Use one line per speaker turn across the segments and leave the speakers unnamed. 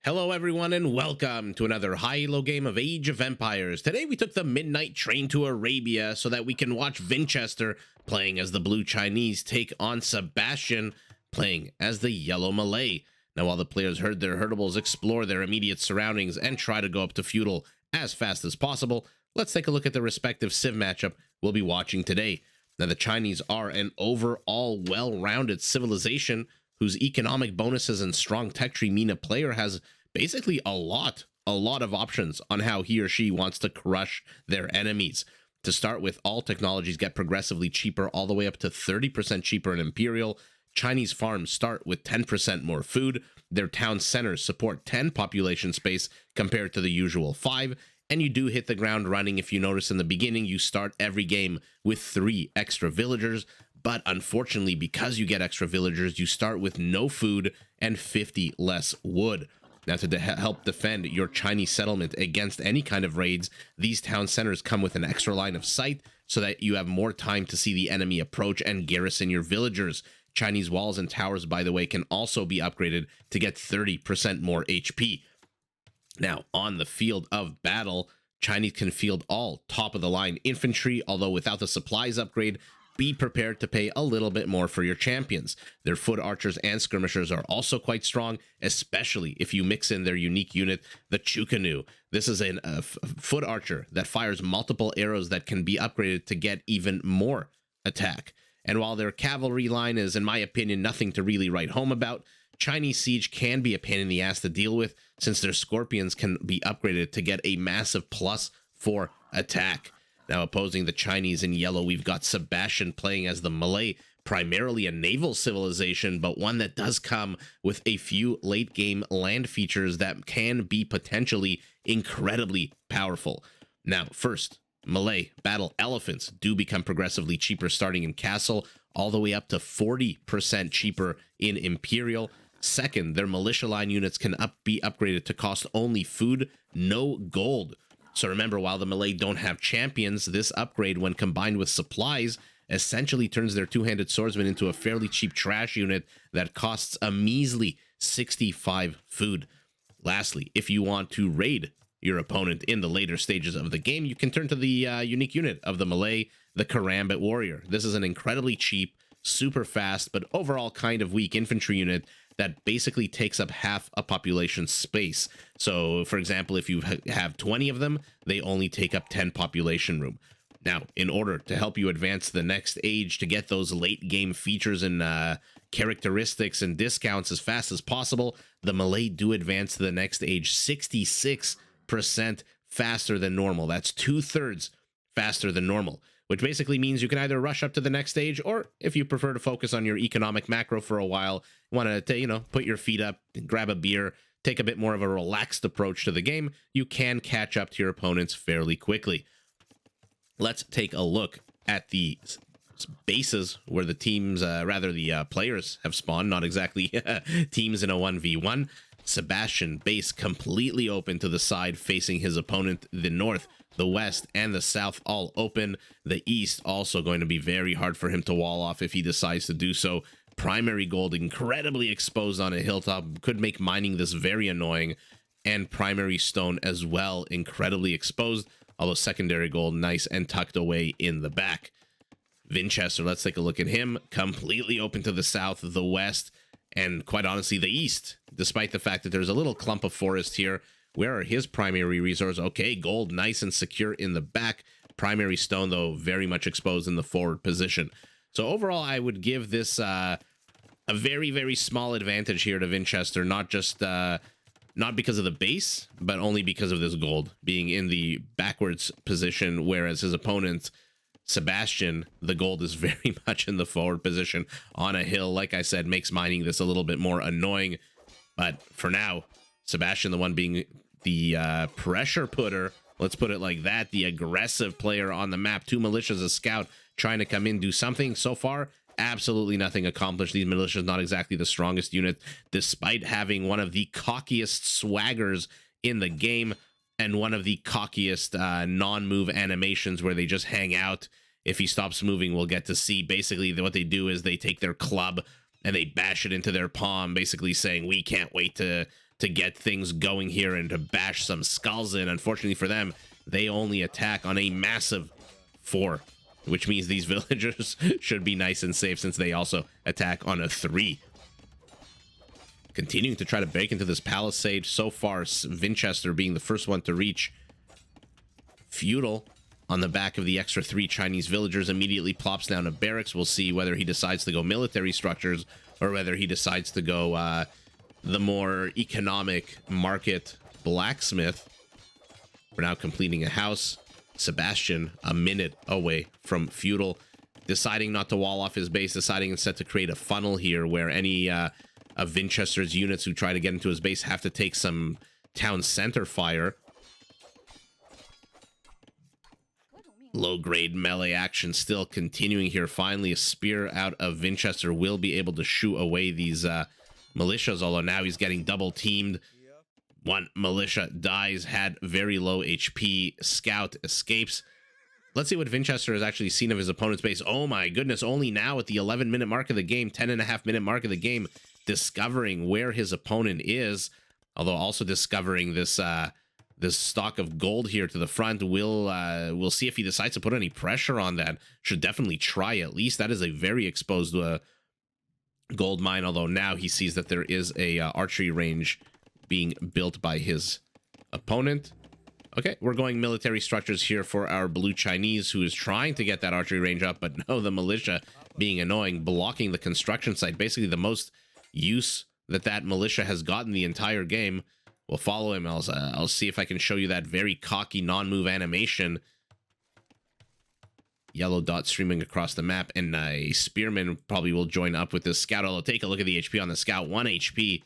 Hello everyone and welcome to another high-elo game of Age of Empires. Today we took the midnight train to Arabia so that we can watch Vinchester playing as the blue Chinese take on Sebastian playing as the yellow Malay. Now while the players herd their herdables, explore their immediate surroundings, and try to go up to Feudal as fast as possible, let's take a look at the respective Civ matchup we'll be watching today. Now the Chinese are an overall well-rounded civilization whose economic bonuses and strong tech tree mean a player has basically a lot of options on how he or she wants to crush their enemies. To start with, all technologies get progressively cheaper, all the way up to 30% cheaper in Imperial. Chinese farms start with 10% more food. Their town centers support 10 population space compared to the usual 5. And you do hit the ground running. If you notice in the beginning, you start every game with 3 extra villagers. But unfortunately, because you get extra villagers, you start with no food and 50 less wood. Now, to help defend your Chinese settlement against any kind of raids, these town centers come with an extra line of sight so that you have more time to see the enemy approach and garrison your villagers. Chinese walls and towers, by the way, can also be upgraded to get 30% more HP. Now, on the field of battle, Chinese can field all top-of-the-line infantry, although without the supplies upgrade, be prepared to pay a little bit more for your champions. Their foot archers and skirmishers are also quite strong, especially if you mix in their unique unit, the Chukanu. This is a foot archer that fires multiple arrows that can be upgraded to get even more attack. And while their cavalry line is, in my opinion, nothing to really write home about, Chinese siege can be a pain in the ass to deal with, since their scorpions can be upgraded to get a massive plus for attack. Now, opposing the Chinese in yellow, we've got Sebastian playing as the Malay, primarily a naval civilization, but one that does come with a few late-game land features that can be potentially incredibly powerful. Now, first, Malay battle elephants do become progressively cheaper starting in Castle, all the way up to 40% cheaper in Imperial. Second, their militia line units can be upgraded to cost only food, no gold. So remember, while the Malay don't have champions, this upgrade, when combined with supplies, essentially turns their two-handed swordsman into a fairly cheap trash unit that costs a measly 65 food. Lastly, if you want to raid your opponent in the later stages of the game, you can turn to the unique unit of the Malay, the Karambit Warrior. This is an incredibly cheap, super fast, but overall kind of weak infantry unit that basically takes up half a population space. So, for example, if you have 20 of them, they only take up 10 population room. Now, in order to help you advance to the next age, to get those late game features and characteristics and discounts as fast as possible, the Malay do advance to the next age 66% faster than normal. That's 2/3 faster than normal, which basically means you can either rush up to the next stage, or if you prefer to focus on your economic macro for a while, want to, put your feet up, grab a beer, take a bit more of a relaxed approach to the game, you can catch up to your opponents fairly quickly. Let's take a look at the bases where the teams, the players have spawned, not exactly teams in a 1v1. Sebastian base completely open to the side facing his opponent. The north, the west, and the south all open. The east also going to be very hard for him to wall off if he decides to do so. Primary gold incredibly exposed on a hilltop, could make mining this very annoying. And primary stone as well, incredibly exposed, although secondary gold nice and tucked away in the back. Vinchester, let's take a look at him. Completely open to the south, the west, and quite honestly, the east, despite the fact that there's a little clump of forest here. Where are his primary resources? Okay, gold nice and secure in the back. Primary stone, though, very much exposed in the forward position. So overall, I would give this a very, very small advantage here to Vinchester, not because of the base, but only because of this gold being in the backwards position, whereas his opponent, Sebastian, the gold is very much in the forward position on a hill. Like I said, makes mining this a little bit more annoying. But for now, Sebastian, the one being the pressure putter, let's put it like that, the aggressive player on the map. 2 militias, a scout trying to come in, do something. So far, absolutely nothing accomplished. These militias not exactly the strongest unit, despite having one of the cockiest swaggers in the game and one of the cockiest non-move animations where they just hang out. If he stops moving, we'll get to see. Basically, what they do is they take their club and they bash it into their palm, basically saying, we can't wait to to get things going here and to bash some skulls in. Unfortunately for them, they only attack on a massive 4, which means these villagers should be nice and safe since they also attack on a 3. Continuing to try to break into this palisade. So far, Vinchester being the first one to reach. Feudal, on the back of the extra 3 Chinese villagers, immediately plops down a barracks. We'll see whether he decides to go military structures or whether he decides to go the more economic market blacksmith. We're now completing a house. Sebastian, a minute away from Feudal, deciding not to wall off his base, deciding instead to create a funnel here where any of Vinchester's units who try to get into his base have to take some town center fire. Low-grade melee action still continuing here. Finally, a spear out of Vinchester will be able to shoo away these militias, although now he's getting double-teamed. One militia dies, had very low HP. Scout escapes. Let's see what Vinchester has actually seen of his opponent's base. Oh my goodness, only now at the 11-minute mark of the game, 10.5-minute mark of the game, discovering where his opponent is, although also discovering this this stock of gold here to the front. We'll see if he decides to put any pressure on that. Should definitely try at least. That is a very exposed gold mine, although now he sees that there is a archery range being built by his opponent. Okay, we're going military structures here for our blue Chinese, who is trying to get that archery range up, but no, the militia being annoying, blocking the construction site. Basically the most use that militia has gotten the entire game. We'll follow him. I'll see if I can show you that very cocky non-move animation. Yellow dot streaming across the map, and a spearman probably will join up with this scout. Although take a look at the HP on the scout, 1 HP.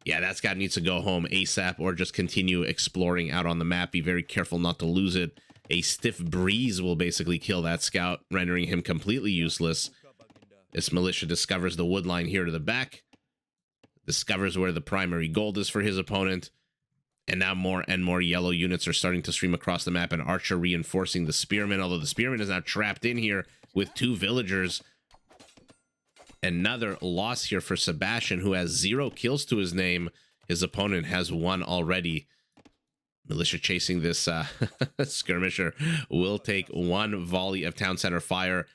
Yeah, that scout needs to go home ASAP or just continue exploring out on the map. Be very careful not to lose it. A stiff breeze will basically kill that scout, rendering him completely useless. This militia discovers the wood line here to the back. Discovers where the primary gold is for his opponent. And now more and more yellow units are starting to stream across the map, and Archer reinforcing the spearman, although the spearman is now trapped in here with 2 villagers. Another loss here for Sebastian, who has 0 kills to his name. His opponent has 1 already. Militia chasing this skirmisher will take 1 volley of town center fire.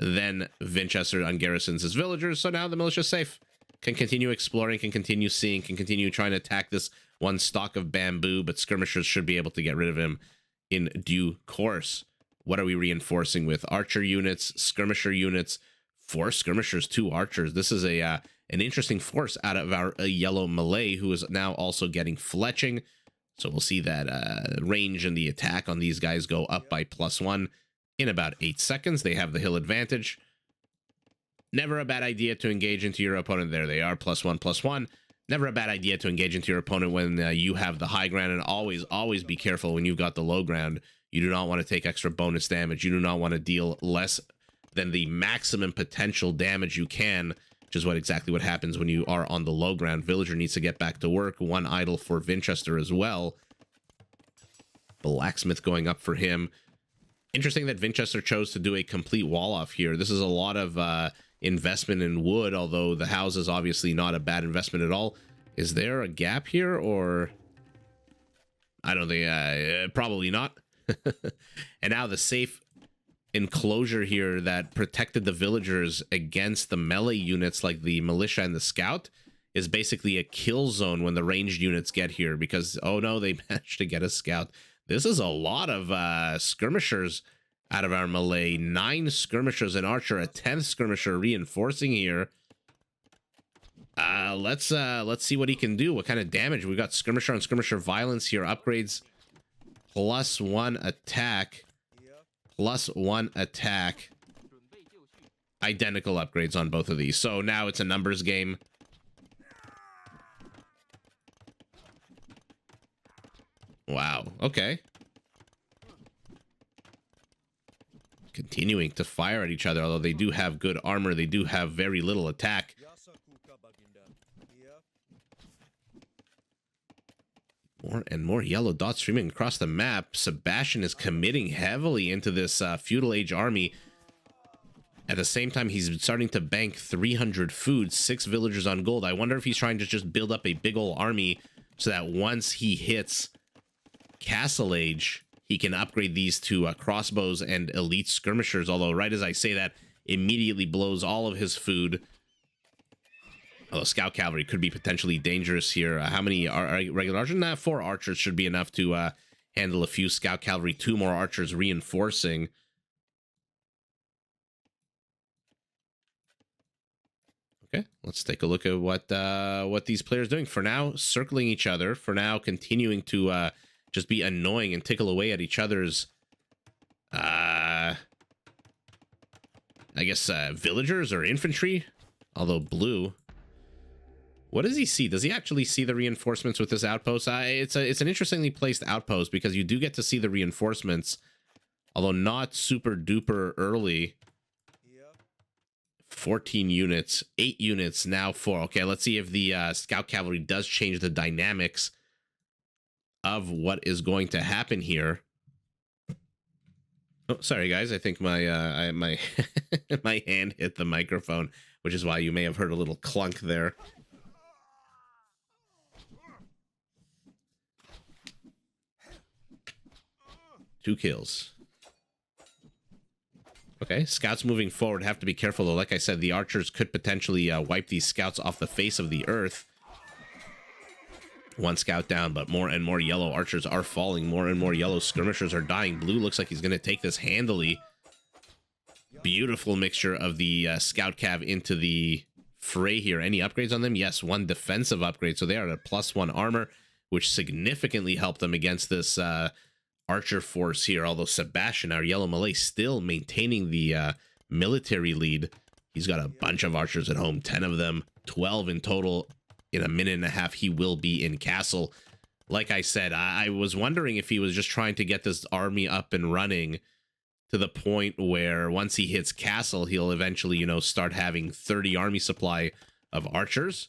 Then Vinchester ungarrisons his villagers, so now the militia's safe. Can continue exploring, can continue seeing, can continue trying to attack this 1 stock of bamboo, but skirmishers should be able to get rid of him in due course. What are we reinforcing with? Archer units, skirmisher units, 4 skirmishers, 2 archers. This is an interesting force out of our yellow Malay, who is now also getting fletching. So we'll see that range and the attack on these guys go up by +1 in about 8 seconds. They have the hill advantage. Never a bad idea to engage into your opponent. There they are, +1/+1. Never a bad idea to engage into your opponent when you have the high ground, and always be careful when you've got the low ground. You do not want to take extra bonus damage. You do not want to deal less than the maximum potential damage you can, which is exactly what happens when you are on the low ground. Villager needs to get back to work. 1 idle for Vinchester as well. Blacksmith going up for him. Interesting that Vinchester chose to do a complete wall off here. This is a lot of investment in wood, although the house is obviously not a bad investment at all. Is there a gap here, or I don't think probably not. And now the safe enclosure here that protected the villagers against the melee units like the militia and the scout is basically a kill zone when the ranged units get here, because oh no, they managed to get a scout. This is a lot of skirmishers out of our Malay. 9 skirmishers, an archer, a 10th skirmisher reinforcing here. Let's see what he can do. What kind of damage? We've got skirmisher on skirmisher violence here. Upgrades +1 attack. +1 attack. Identical upgrades on both of these. So now it's a numbers game. Wow. Okay. Continuing to fire at each other, although they do have good armor. They do have very little attack. More and more yellow dots streaming across the map. Sebastian is committing heavily into this feudal age army. At the same time, he's starting to bank 300 food, 6 villagers on gold. I wonder if he's trying to just build up a big old army so that once he hits Castle Age, he can upgrade these to crossbows and elite skirmishers. Although right as I say that, immediately blows all of his food. Although scout cavalry could be potentially dangerous here. How many are regular archers? Nah, 4 archers should be enough to handle a few scout cavalry. 2 more archers reinforcing. Okay, let's take a look at what these players are doing. For now, circling each other. For now, continuing to just be annoying and tickle away at each other's, I guess, villagers or infantry. Although blue, what does he see? Does he actually see the reinforcements with this outpost? It's an interestingly placed outpost because you do get to see the reinforcements, although not super duper early. 14 units, 8 units, now 4. Okay, let's see if the scout cavalry does change the dynamics of what is going to happen here. Oh, sorry guys, I think my my my hand hit the microphone, which is why you may have heard a little clunk there. Two kills. Okay, scouts moving forward have to be careful, though. Like I said, the archers could potentially wipe these scouts off the face of the earth. 1 scout down, but more and more yellow archers are falling. More and more yellow skirmishers are dying. Blue looks like he's going to take this handily. Beautiful mixture of the scout cav into the fray here. Any upgrades on them? Yes, 1 defensive upgrade. So they are at +1 armor, which significantly helped them against this archer force here. Although Sebastian, our yellow Malay, still maintaining the military lead. He's got a bunch of archers at home, 10 of them, 12 in total. In a minute and a half, he will be in castle. Like I said, I was wondering if he was just trying to get this army up and running to the point where once he hits castle, he'll eventually, you know, start having 30 army supply of archers.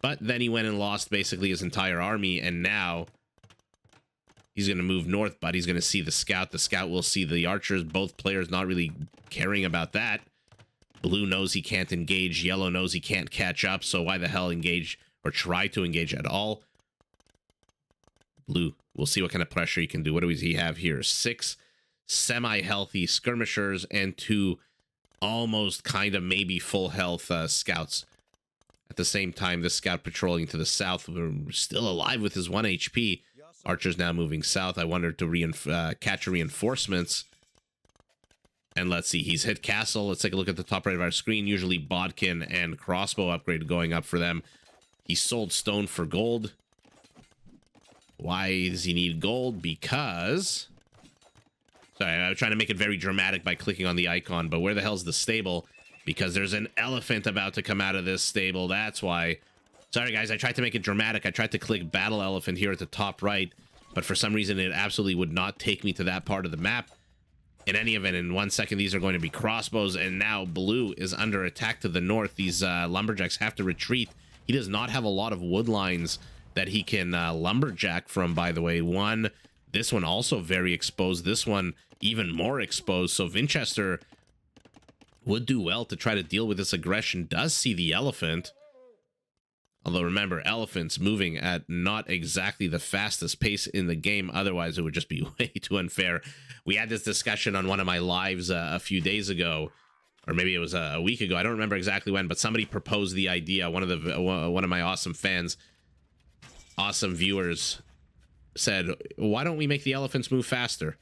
But then he went and lost basically his entire army, and now he's going to move north, but he's going to see the scout. The scout will see the archers. Both players not really caring about that. Blue knows he can't engage. Yellow knows he can't catch up. So why the hell engage or try to engage at all? Blue, we'll see what kind of pressure he can do. What does he have here? 6 semi-healthy skirmishers and 2 almost kind of maybe full health scouts. At the same time, this scout patrolling to the south, still alive with his 1 HP. Archers now moving south. I wonder to catch reinforcements. And let's see, he's hit castle. Let's take a look at the top right of our screen. Usually bodkin and crossbow upgrade going up for them. He sold stone for gold. Why does he need gold? Because... Sorry, I was trying to make it very dramatic by clicking on the icon, but where the hell's the stable? Because there's an elephant about to come out of this stable, that's why. Sorry guys, I tried to make it dramatic. I tried to click battle elephant here at the top right, but for some reason it absolutely would not take me to that part of the map. In any event, in 1 second, these are going to be crossbows, and now blue is under attack to the north. These lumberjacks have to retreat. He does not have a lot of wood lines that he can lumberjack from, by the way. This one also very exposed. This one even more exposed. So Vinchester would do well to try to deal with this aggression. Does see the elephant. Although remember, elephants moving at not exactly the fastest pace in the game. Otherwise, it would just be way too unfair. We had this discussion on one of my lives a few days ago, or maybe it was a week ago. I don't remember exactly when, but somebody proposed the idea. One of my awesome fans, awesome viewers, said, "Why don't we make the elephants move faster?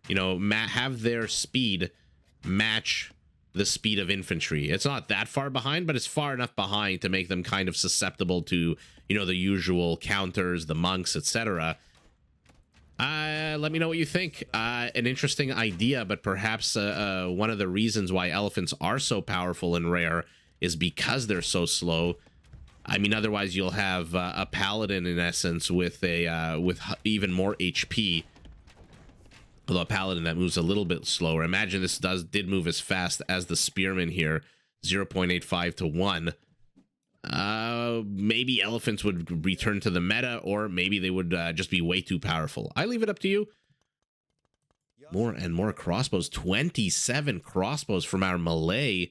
You know, have their speed match the speed of infantry. It's not that far behind, but it's far enough behind to make them kind of susceptible to, you know, the usual counters, the monks, etc." Let me know what you think. An interesting idea, but perhaps one of the reasons why elephants are so powerful and rare is because they're so slow. I mean, otherwise you'll have a paladin in essence with a with even more HP. Although a paladin that moves a little bit slower. Imagine this did move as fast as the spearman here, 0.85 to 1. Maybe elephants would return to the meta, or maybe they would just be way too powerful. I leave it up to you. More and more crossbows. 27 crossbows from our Malay.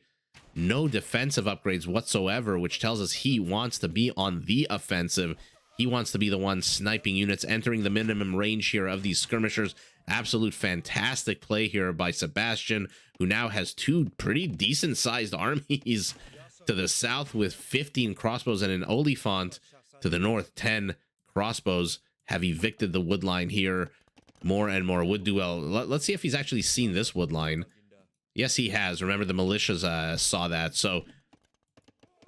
No defensive upgrades whatsoever, which tells us he wants to be on the offensive. He wants to be the one sniping units, entering the minimum range here of these skirmishers. Absolute fantastic play here by Sebastian, who now has two pretty decent-sized armies to the south with 15 crossbows and an Oliphant. To the north, 10 crossbows have evicted the wood line here. More and more wood duel. Let's see if he's actually seen this wood line. Yes, he has. Remember, the militias saw that, so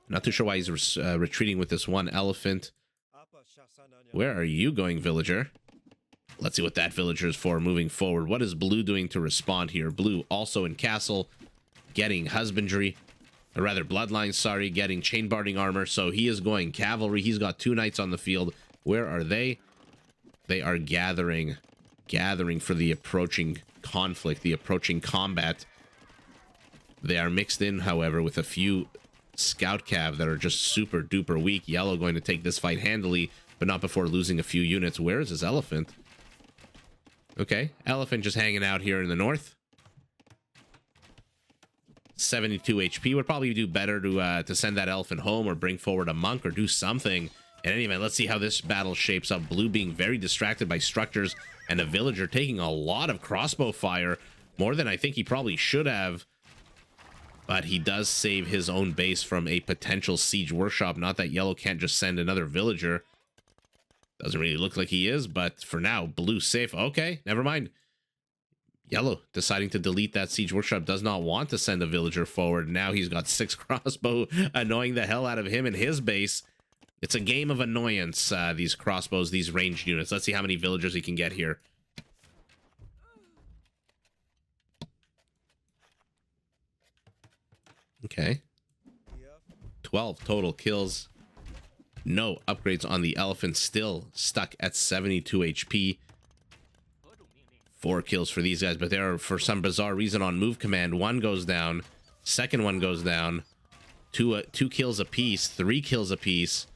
not too sure why he's retreating with this one elephant. Where are you going, villager? Let's see what that villager is for moving forward. What is blue doing to respond here? Blue also in castle, getting husbandry, or rather bloodline, sorry, getting chain barding armor. So he is going cavalry. He's got 2 knights on the field. Where are they? They are gathering for the approaching conflict, the approaching combat. They are mixed in, however, with a few scout cav that are just super duper weak. Yellow going to take this fight handily, but not before losing a few units. Where is his elephant? Okay, elephant just hanging out here in the north. 72 HP. Would probably do better to send that elephant home or bring forward a monk or do something. In any event, let's see how this battle shapes up. Blue being very distracted by structures and a villager taking a lot of crossbow fire, more than I think he probably should have. But he does save his own base from a potential siege workshop. Not that yellow can't just send another villager. Doesn't really look like he is, but for now, blue safe. Okay, never mind. Yellow deciding to delete that siege workshop, does not want to send a villager forward. Now he's got 6 crossbow, annoying the hell out of him and his base. It's a game of annoyance, these crossbows, these ranged units. Let's see how many villagers he can get here. Okay. 12 total kills. No upgrades on the elephant, still stuck at 72 HP. 4 kills for these guys, but they are, for some bizarre reason, on move command. 1 goes down, second one goes down. 2 kills apiece, 3 kills apiece.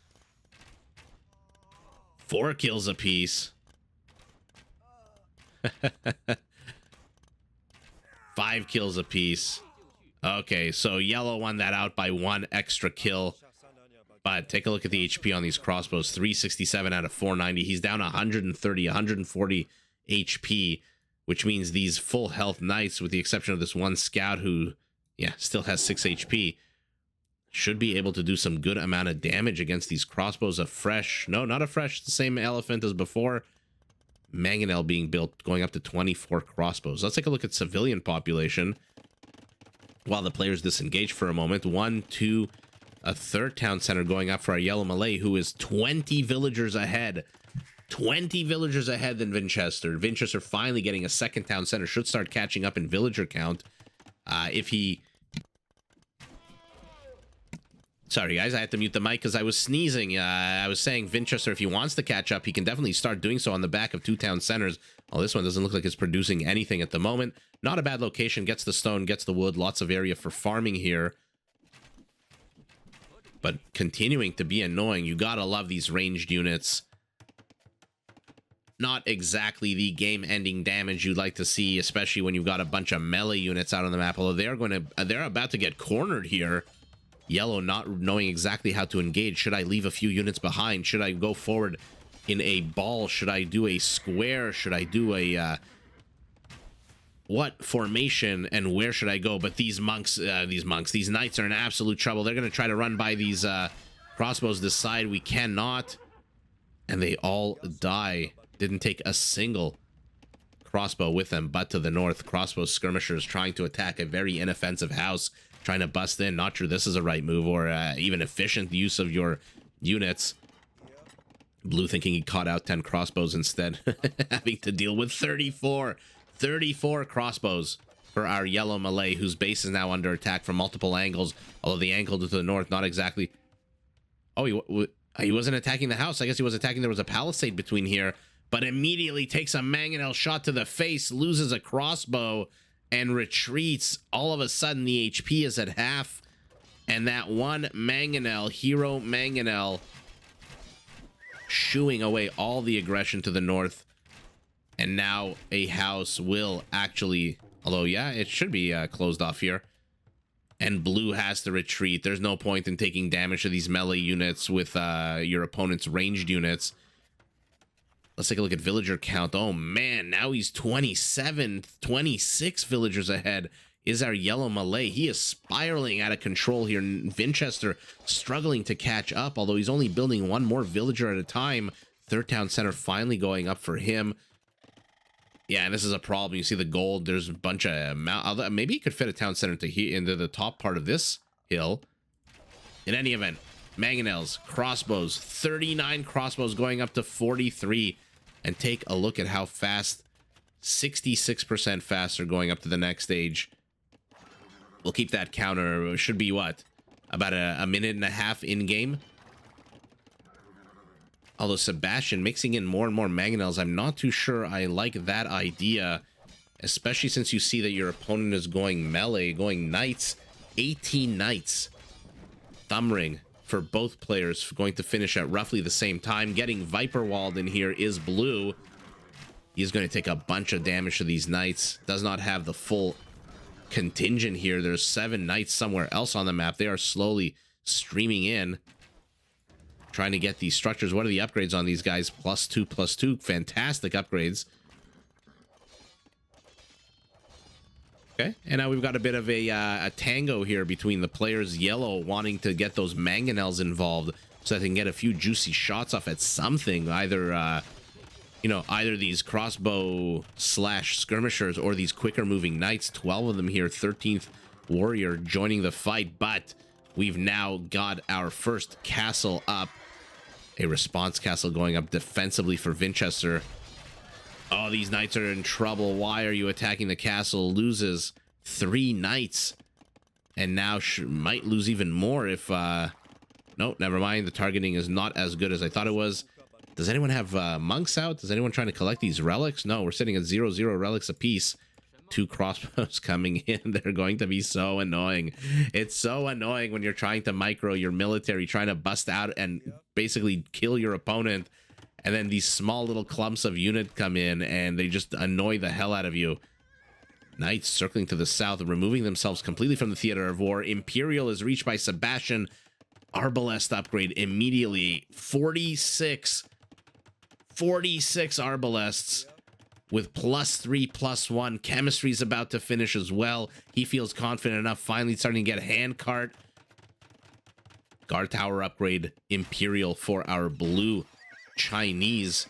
4 kills apiece. 5 kills apiece. Okay, so yellow won that out by 1 extra kill. But take a look at the HP on these crossbows. 367 out of 490. He's down 130, 140 HP, which means these full health knights, with the exception of this one scout who, yeah, still has 6 HP, should be able to do some good amount of damage against these crossbows. No, not afresh, the same elephant as before. Mangonel being built, going up to 24 crossbows. Let's take a look at civilian population while the players disengage for a moment. 1, 2, a third town center going up for our yellow Malay, who is 20 villagers ahead. 20 villagers ahead than Vinchester. Vinchester finally getting a second town center. Should start catching up in villager count. If he... Sorry, guys, I had to mute the mic because I was sneezing. I was saying Vinchester, if he wants to catch up, he can definitely start doing so on the back of 2 town centers. Well, this one doesn't look like it's producing anything at the moment. Not a bad location. Gets the stone, gets the wood. Lots of area for farming here. But continuing to be annoying. You gotta love these ranged units. Not exactly the game-ending damage you'd like to see, especially when you've got a bunch of melee units out on the map. Although they're about to get cornered here. Yellow not knowing exactly how to engage. Should I leave a few units behind? Should I go forward in a ball? Should I do a square? Should I do a what formation, and where should I go? But these knights are in absolute trouble. They're going to try to run by these crossbows. Decide we cannot, and they all die. Didn't take a single crossbow with them. But to the north, crossbow skirmishers trying to attack a very inoffensive house, trying to bust in. Not sure this is a right move or even efficient use of your units. Blue thinking he caught out 10 crossbows instead, having to deal with 34 crossbows for our yellow Malay, whose base is now under attack from multiple angles. Although the angle to the north, not exactly... Oh, he wasn't attacking the house. I guess he was attacking... There was a palisade between here, but immediately takes a mangonel shot to the face, loses a crossbow, and retreats. All of a sudden, the HP is at half, and that one mangonel, hero mangonel, shooing away all the aggression to the north. And now a house will actually, although yeah, it should be closed off here. and blue has to retreat. There's no point in taking damage to these melee units with your opponent's ranged units. Let's take a look at villager count. Oh man, now he's 27, 26 villagers ahead is our yellow Malay. He is spiraling out of control here. Vinchester struggling to catch up, although he's only building one more villager at a time. Third town center finally going up for him. Yeah, and this is a problem. You see the gold. There's a bunch of... Maybe he could fit a town center into the top part of this hill. In any event, mangonels, crossbows, 39 crossbows going up to 43. And take a look at how fast, 66% faster going up to the next stage. We'll keep that counter. Should be what? About a minute and a half in-game. Although Sebastian mixing in more and more mangonels, I'm not too sure I like that idea. Especially since you see that your opponent is going melee, going knights. 18 knights. Thumb ring for both players, going to finish at roughly the same time. Getting Viper walled in here is blue. He's going to take a bunch of damage to these knights. Does not have the full contingent here. There's 7 knights somewhere else on the map. They are slowly streaming in, trying to get these structures. What are the upgrades on these guys? +2/+2. Fantastic upgrades. Okay, and now we've got a bit of a tango here between the players. Yellow wanting to get those mangonels involved so that they can get a few juicy shots off at something. Either, either these crossbow / skirmishers or these quicker moving knights. 12 of them here. 13th warrior joining the fight, but we've now got our first castle up. A response castle going up defensively for Vinchester. Oh, these knights are in trouble. Why are you attacking the castle? Loses 3 knights. And now might lose even more if... No, never mind. The targeting is not as good as I thought it was. Does anyone have monks out? Is anyone trying to collect these relics? No, we're sitting at 0/0 relics apiece. 2 crossbows coming in. They're going to be so annoying. It's so annoying when you're trying to micro your military, trying to bust out and basically kill your opponent. And then these small little clumps of unit come in and they just annoy the hell out of you. Knights circling to the south, removing themselves completely from the theater of war. Imperial is reached by Sebastian. Arbalest upgrade immediately. 46 Arbalests with +3/+1. Chemistry's about to finish as well. He feels confident enough, finally starting to get hand cart. Guard tower upgrade. Imperial for our blue Chinese.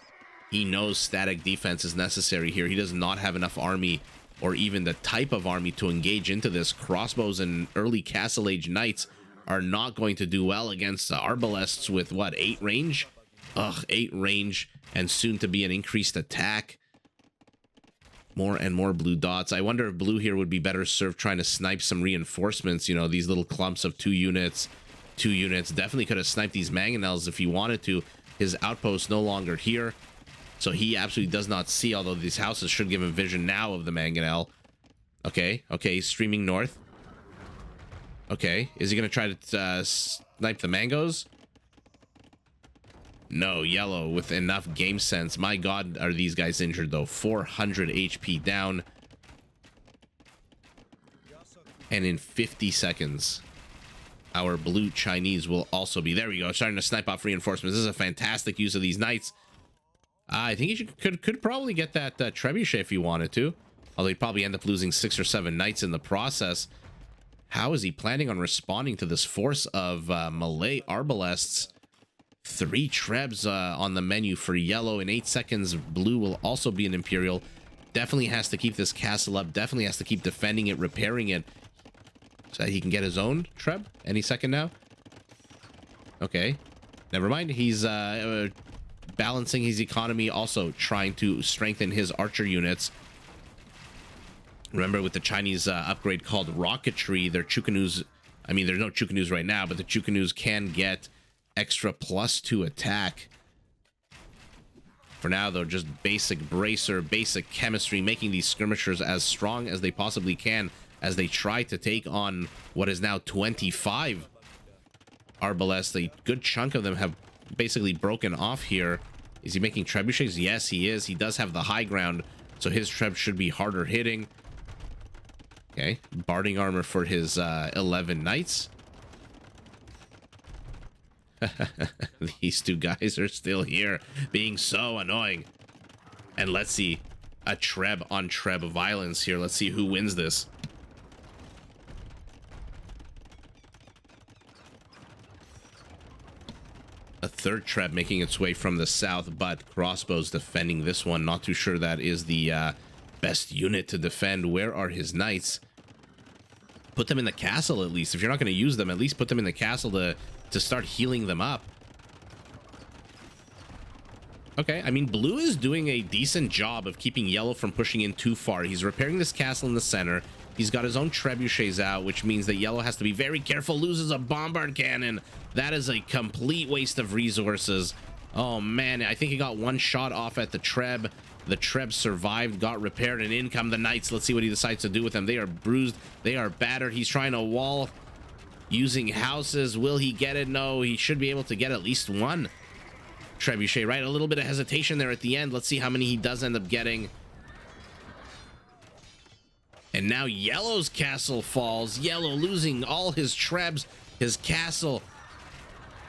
He knows static defense is necessary here. He does not have enough army or even the type of army to engage into this. Crossbows and early castle age knights are not going to do well against arbalests with what, 8 range? Ugh, 8 range and soon to be an increased attack. More and more blue dots. I wonder if blue here would be better served trying to snipe some reinforcements. You know, these little clumps of 2 units. 2 units. Definitely could have sniped these mangonels if he wanted to. His outpost no longer here, so he absolutely does not see, although these houses should give him vision now of the mangonel. Okay, he's streaming north. Okay, is he going to try to snipe the mangoes? No, yellow with enough game sense. My god, are these guys injured, though. 400 HP down. And in 50 seconds... our blue Chinese will also be... There we go. Starting to snipe off reinforcements. This is a fantastic use of these knights. I think he could probably get that trebuchet if he wanted to. Although he'd probably end up losing 6 or 7 knights in the process. How is he planning on responding to this force of Malay arbalests? 3 trebs on the menu for yellow. In 8 seconds, blue will also be an Imperial. Definitely has to keep this castle up. Definitely has to keep defending it, repairing it. So that he can get his own treb any second now. Okay. Never mind. He's balancing his economy, also trying to strengthen his archer units. Remember, with the Chinese upgrade called rocketry, their Chukanus... I mean, there's no Chukanus right now, but the Chukanus can get extra +2 attack. For now, though, just basic bracer, basic chemistry, making these skirmishers as strong as they possibly can as they try to take on what is now 25 arbalests. A good chunk of them have basically broken off here. Is he making trebuchets? Yes, he is. He does have the high ground, so his treb should be harder hitting. Okay, barding armor for his 11 knights. These two guys are still here, being so annoying. And let's see, a Treb on Treb violence here. Let's see who wins this. A third Treb making its way from the south, but crossbows defending this one. Not too sure that is the best unit to defend. Where are his knights? Put them in the castle at least. If you're not going to use them, at least put them in the castle to start healing them up. Okay, I mean, blue is doing a decent job of keeping yellow from pushing in too far. He's repairing this castle in the center. He's got his own trebuchets out, which means that yellow has to be very careful. Loses a bombard cannon. That is a complete waste of resources. Oh man, I think he got one shot off at the Treb. The Treb survived, got repaired, and in come the Knights. Let's see what he decides to do with them. They are bruised. They are battered. He's trying to wall using houses. Will he get it? No, he should be able to get at least one trebuchet, right? A little bit of hesitation there at the end. Let's see how many he does end up getting. And now Yellow's castle falls. Yellow losing all his Trebs, his castle.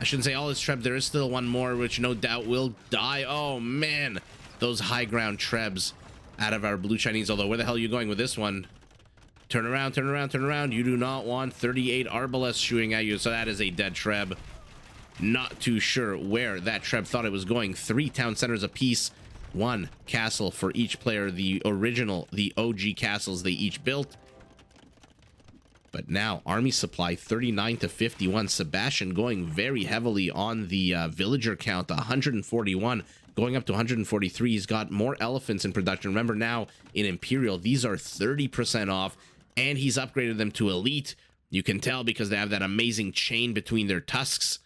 I shouldn't say all his Trebs. There is still one more, which no doubt will die. Oh, man. Those high ground Trebs out of our blue Chinese. Although, where the hell are you going with this one? Turn around, turn around, turn around. You do not want 38 Arbalests shooting at you. So that is a dead Treb. Not too sure where that Treb thought it was going. 3 town centers apiece. 1 castle for each player. The original, the OG castles they each built. But now army supply 39 to 51. Sebastian going very heavily on the villager count. 141 going up to 143. He's got more elephants in production. Remember, now in Imperial, these are 30% off, and he's upgraded them to elite. You can tell because they have that amazing chain between their tusks.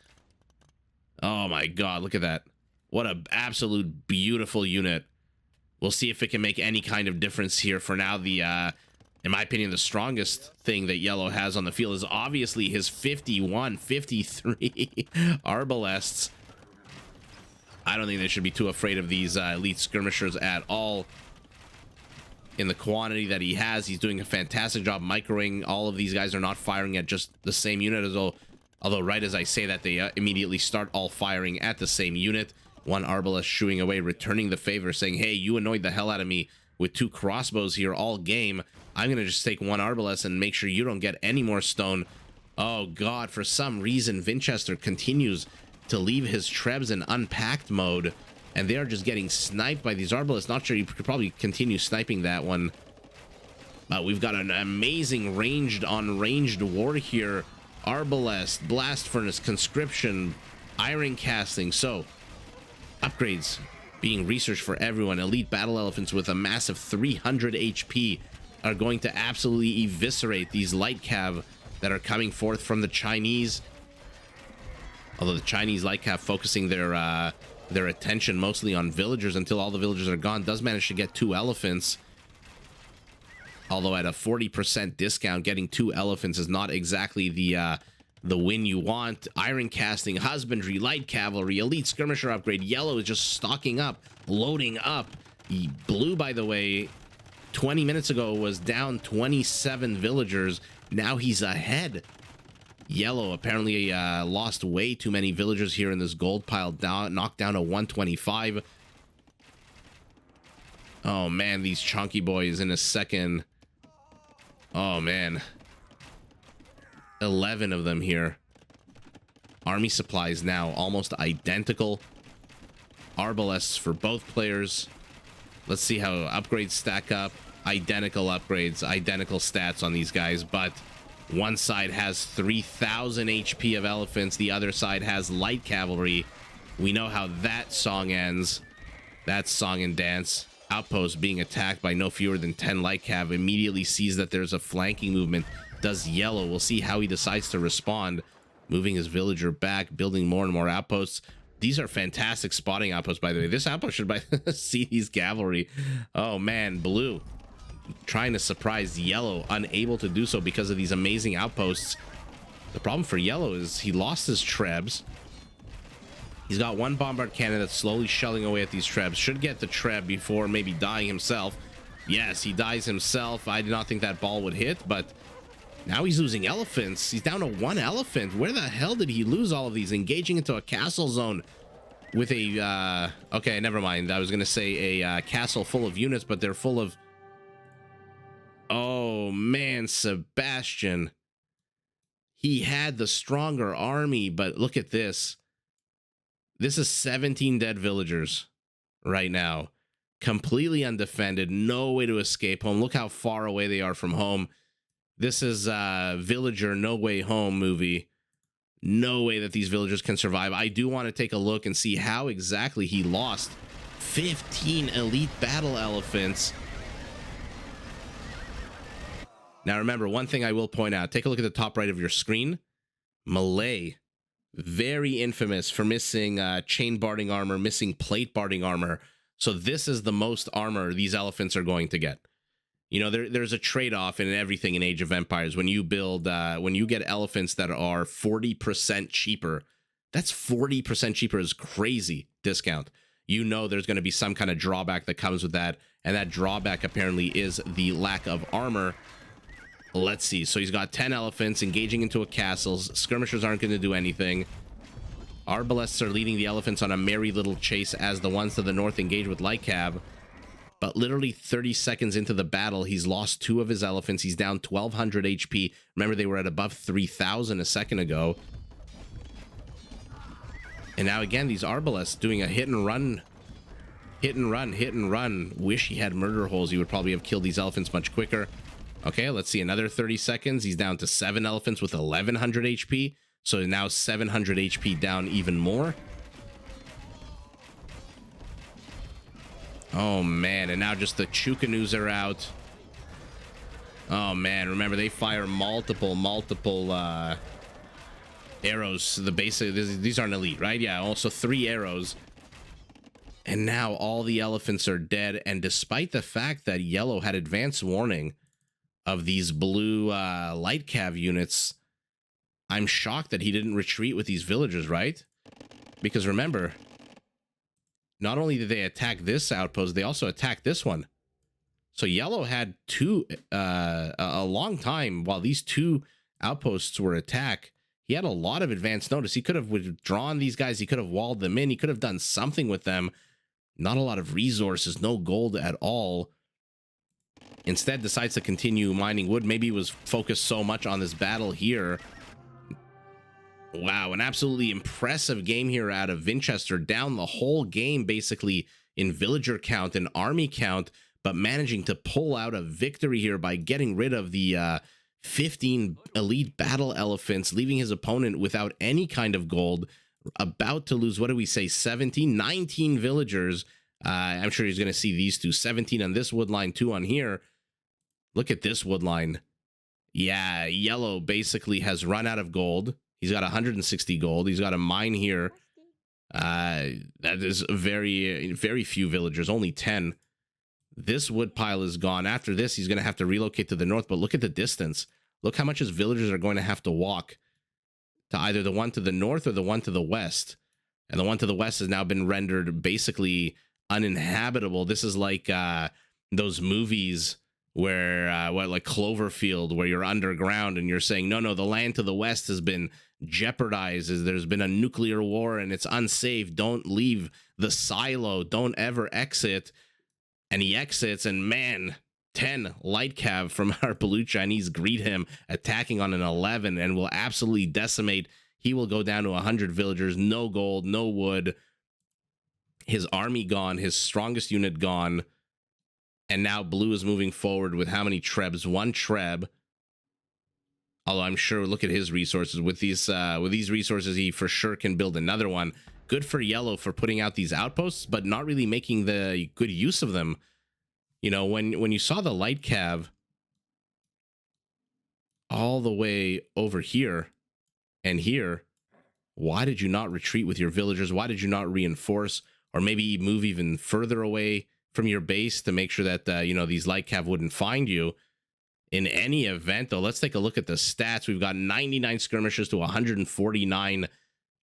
Oh my god, look at that. What an absolute beautiful unit. We'll see if it can make any kind of difference here. For now, the in my opinion, the strongest thing that Yellow has on the field is obviously his 51, 53 Arbalests. I don't think they should be too afraid of these elite skirmishers at all. In the quantity that he has, he's doing a fantastic job microing. All of these guys are not firing at just the same unit, as though, although right as I say that, they immediately start all firing at the same unit. One Arbalest shooing away, returning the favor, saying, hey, you annoyed the hell out of me with 2 crossbows here all game. I'm going to just take 1 Arbalest and make sure you don't get any more stone. Oh, God, for some reason, Vinchester continues to leave his Trebs in unpacked mode, and they are just getting sniped by these Arbalests. Not sure, you could probably continue sniping that one. We've got an amazing ranged on ranged war here. Arbalest, Blast Furnace, Conscription, Iron Casting. So, upgrades being researched for everyone. Elite Battle Elephants with a massive 300 HP are going to absolutely eviscerate these light cav that are coming forth from the Chinese. Although the Chinese light cav focusing their attention mostly on villagers until all the villagers are gone, does manage to get 2 elephants. Although at a 40% discount, getting 2 elephants is not exactly the win you want. Iron Casting, Husbandry, Light Cavalry, Elite Skirmisher upgrade. Yellow is just stocking up, loading up. Blue, by the way, 20 minutes ago was down 27 villagers. Now he's ahead. Yellow apparently lost way too many villagers here in this gold pile. Knocked down to 125. Oh man, these chunky boys in a second. Oh man, 11 of them here. Army supplies now almost identical. Arbalests for both players. Let's see how upgrades stack up. Identical upgrades, identical stats on these guys, but one side has 3,000 HP of elephants, the other side has light cavalry. We know how that song ends. That song and dance. Outpost being attacked by no fewer than 10 light cav, immediately sees that there's a flanking movement. Does Yellow. We'll see how he decides to respond. Moving his villager back, building more and more outposts. These are fantastic spotting outposts, by the way. This outpost should see these cavalry. Oh man, blue trying to surprise Yellow, unable to do so because of these amazing outposts. The problem for Yellow is he lost his Trebs. He's got 1 bombard cannon that's slowly shelling away at these Trebs. Should get the Treb before maybe dying himself. Yes, he dies himself. I did not think that ball would hit, but now he's losing elephants. He's down to 1 elephant. Where the hell did he lose all of these? Engaging into a castle zone with a, okay, never mind. I was going to say a castle full of units, but they're full of, oh man, Sebastian. He had the stronger army, but look at this. This is 17 dead villagers right now. Completely undefended. No way to escape home. Look how far away they are from home. This is Villager No Way Home movie. No way that these villagers can survive. I do want to take a look and see how exactly he lost 15 elite battle elephants. Now remember, one thing I will point out. Take a look at the top right of your screen. Malay. Very infamous for missing chain barding armor, missing plate barding armor. So this is the most armor these elephants are going to get. You know, there's a trade-off in everything in Age of Empires. When you build, when you get elephants that are 40% cheaper, that's 40% cheaper is crazy discount. You know there's going to be some kind of drawback that comes with that. And that drawback apparently is the lack of armor. Let's see. So he's got 10 elephants engaging into a castle. Skirmishers aren't going to do anything. Arbalests are leading the elephants on a merry little chase as the ones to the north engage with light cav. But literally 30 seconds into the battle, he's lost 2 of his elephants. He's down 1,200 HP. Remember, they were at above 3,000 a second ago. And now again, these Arbalests doing a hit and run. Hit and run, hit and run. Wish he had murder holes. He would probably have killed these elephants much quicker. Okay, let's see. Another 30 seconds. He's down to 7 elephants with 1,100 HP. So now 700 HP down even more. Oh, man. And now just the Chukanus are out. Oh, man. Remember, they fire multiple arrows. The basic, these aren't elite, right? Yeah, also 3 arrows. And now all the elephants are dead. And despite the fact that yellow had advance warning of these blue light cav units, I'm shocked that he didn't retreat with these villagers, right? Because remember, not only did they attack this outpost, they also attacked this one. So yellow had a long time while these 2 outposts were attacked. He had a lot of advance notice. He could have withdrawn these guys. He could have walled them in. He could have done something with them. Not a lot of resources, no gold at all. Instead decides to continue mining wood. Maybe he was focused so much on this battle here. Wow, an absolutely impressive game here out of Vinchester. Down the whole game, basically, in villager count and army count, but managing to pull out a victory here by getting rid of the 15 elite battle elephants, leaving his opponent without any kind of gold, about to lose, what do we say, 19 villagers. I'm sure he's going to see these 2, 17 on this wood line, 2 on here. Look at this wood line. Yeah, yellow basically has run out of gold. He's got 160 gold. He's got a mine here. That is very, very few villagers, only 10. This wood pile is gone. After this, he's going to have to relocate to the north, but look at the distance. Look how much his villagers are going to have to walk to either the one to the north or the one to the west. And the one to the west has now been rendered basically uninhabitable. This is like those movies where, like Cloverfield, where you're underground and you're saying, no, the land to the west has been jeopardized. There's been a nuclear war and it's unsafe. Don't leave the silo. Don't ever exit. And he exits, and man, 10 light cav from our blue Chinese greet him, attacking on an 11, and will absolutely decimate. He will go down to 100 villagers, no gold, no wood. His army gone, his strongest unit gone. And now blue is moving forward with how many trebs? 1 treb. Although I'm sure, look at his resources. With these resources, he for sure can build another one. Good for yellow for putting out these outposts, but not really making the good use of them. You know, when you saw the light cav all the way over here and here, why did you not retreat with your villagers? Why did you not reinforce, or maybe move even further away from your base to make sure that, you know, these light cav wouldn't find you? In any event, though, let's take a look at the stats. We've got 99 skirmishers to 149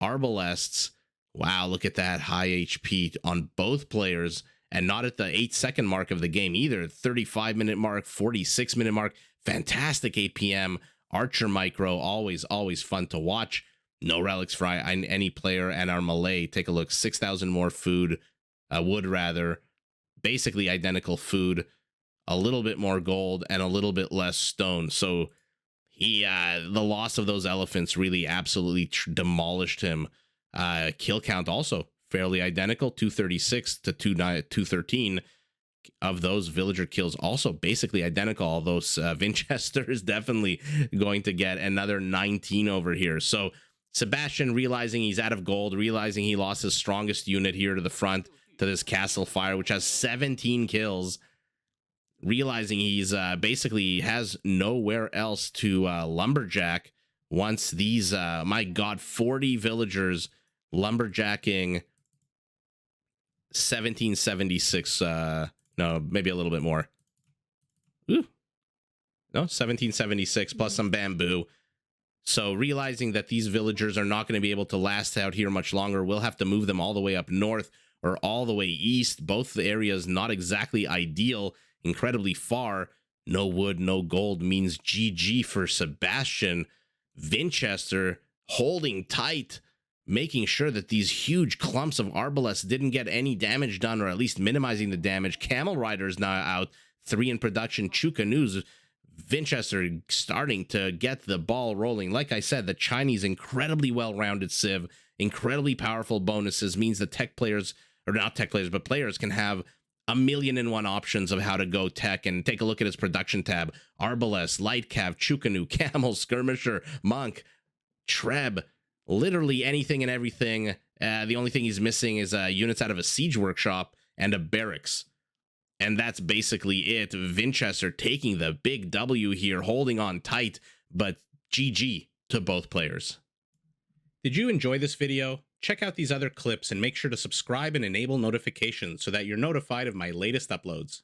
arbalests. Wow, look at that high HP on both players. and not at the 8-second mark of the game either. 35-minute mark, 46-minute mark. Fantastic APM. Archer micro, always fun to watch. No relics for any player, and our Malay, take a look, 6,000 more food, wood rather, basically identical food, a little bit more gold and a little bit less stone. So the loss of those elephants really absolutely demolished him. Kill count also fairly identical, 236 to 213 of those villager kills, also basically identical, although Vinchester is definitely going to get another 19 over here. So Sebastian, realizing he's out of gold, realizing he lost his strongest unit here to the front to this castle fire, which has 17 kills, realizing he's basically has nowhere else to lumberjack once these, my God, 40 villagers lumberjacking 1776, no, maybe a little bit more. Ooh. No, 1776 plus some bamboo. So realizing that these villagers are not going to be able to last out here much longer, we'll have to move them all the way up north or all the way east. Both the areas not exactly ideal, incredibly far. No wood, no gold means GG for Sebastian. Vinchester holding tight, making sure that these huge clumps of arbalests didn't get any damage done, or at least minimizing the damage. Camel Riders now out, 3 in production. Chucanoos. Vinchester starting to get the ball rolling. Like I said, the Chinese incredibly well-rounded civ, incredibly powerful bonuses, means the tech players, or not tech players, but players can have 1,000,001 options of how to go tech. And take a look at his production tab. Arbalest, Light Cav, Chucanu, Camel, Skirmisher, Monk, Treb, literally anything and everything. The only thing he's missing is units out of a siege workshop and a barracks. And that's basically it. Vinchester taking the big W here, holding on tight, but GG to both players. Did you enjoy this video? Check out these other clips and make sure to subscribe and enable notifications so that you're notified of my latest uploads.